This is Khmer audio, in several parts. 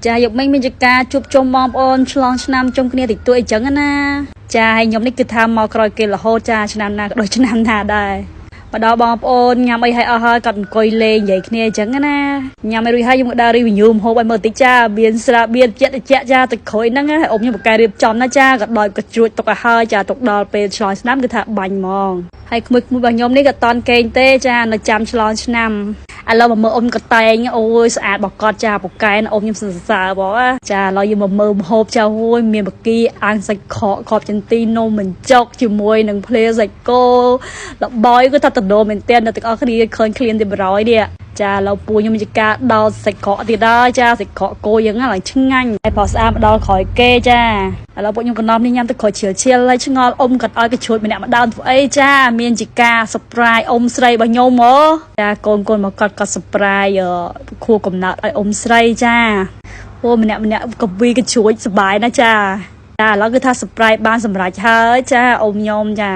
ចាយកមិញមានចការជួបជុំបងប្អូនឆ្លងឆ្នាំជុំគ្នាតិចតួចអញ្ចឹងណាចាហើយខ្ញុំនេះគឺថាមកក្រោយគេរហូតចាឆ្នាំណាក៏ដូចឆ្នាំណាដែរមកដល់បងប្អូនញ៉ាំអីឲ្យអស់ហើយគាត់អង្គុយលេងនិយាយគ្នាអញ្ចឹងណាញ៉ាំឲ្យរួចហើយខ្ញុំក៏ដើរ review ម្ហូបឲ្យមើលតិចចាមានស្រាបៀនជាក់ចាទឹកក្រួយហ្នឹងហើយអ៊ំខ្ញុំបកកែរៀបចំណាចាក៏ដោយក៏ជ្រួចទុកឲ្យហើយចាទុកដល់ពេលឆ្លងឆ្នាំគឺថាបាញ់ហ្មងហើយក្មួយៗរបស់ខ្ញុំនេះក៏តន់កេងទេចានៅចាំឆ្លងឆ្នាំឥឡូវមកមើលអ៊ំក៏តែងអូយស្អាតបកកចាពូកែអ៊ំខ្ញុំសរសើរបងចាឥឡូវយើងមកមើលម្ហូបចាអូយមានបកីអាំងសាច់ខកខប់ចន្ទីនំបញ្ចុកជាមួយនឹងភ្លាសាច់គោលបយគឺថាតដោមែនតើអ្នកទាំងអស់គ្នាឃើញឃ្លានទី100នេះចាឥឡូវពូខ្ញុំជាការដោតសាច់ខកទៀតដែរចាសាច់ខកគោយ៉ាងហ្នឹងឡើងឆ្ងាញ់ហើយផោះស្អាតមកដល់ក្រោយគេចាឥឡូវពួកខ្ញុំកណ្ដំនេះញ៉ាំទឹកក្រូចឈៀលហើយឆ្ងល់អ៊ំគាត់ឲ្យកញ្ជួចម្នាក់ម្ដងធ្វើអីចាមានជាការ surprise អ៊ំស្រីរបស់ខ្ញុំហ៎ចាកូនមកគាត់ surprise ខួបកំណើតឲ្យអ៊ំស្រីចាអូម្នាក់កវីកញ្ជួចសុបាយណាចាឥឡូវគឺថា surprise បានសម្រេចហើយចាអ៊ំខ្ញុំចា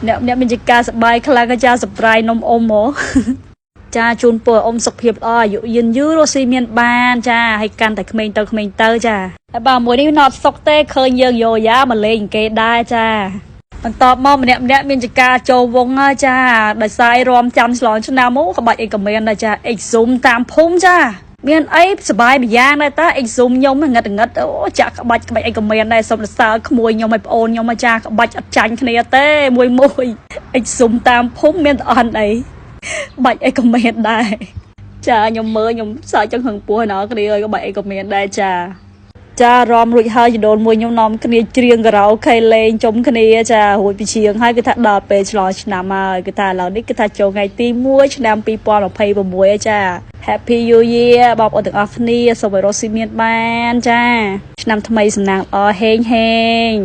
អ្នកមានជាការសប្បាយខ្លាំងចា surprise នំអ៊ំហ៎ចាជូនពរអ៊ំសុខភាពល្អអាយុយឺនយូររស់ស៊ីមានបានចាហើយកាន់តែក្មេងទៅចាហើយបើមួយនេះណត់សុកទេឃើញយើងយកយ៉ាមកលេងគេដែរចាបន្តមកម្នាក់មានចការចូលវងហើយចាដោយសាររំចាំឆ្លងឆ្នាំមកក្បាច់អីក៏មានដែរចាអេកស៊ុំតាមភូមិចាមានអីសបាយម្យ៉ាងដែរតាអេកស៊ុំខ្ញុំងឹតអូចាក់ក្បាច់អីក៏មានដែរសុំសរសើរក្មួយខ្ញុំឲ្យប្អូនខ្ញុំមកចាក្បាច់អត់ចាញ់គ្នាទេមួយអេកស៊ុំតាមភូមិមានអត់អីបាច់អីក៏មានដែរចាខ្ញុំមើលខ្ញុំសើចចឹងហឹងពោះណោគ្នាក៏បាច់អីក៏មានដែរចារំរួចហើយចដូនមួយខ្ញុំនាំគ្នាច្រៀងការ៉ាអូខេលេងជុំគ្នាចារួចពីជាងហើយគឺថាដល់ពេលឆ្លងឆ្នាំហើយគឺថាឥឡូវនេះគឺថាចូលថ្ងៃទី1ឆ្នាំ2026ចា Happy New Year បងប្អូនទាំងអស់គ្នាសូមឲ្យរស់ស៊ីមានបានចាឆ្នាំថ្មីសំណាងល្អហេង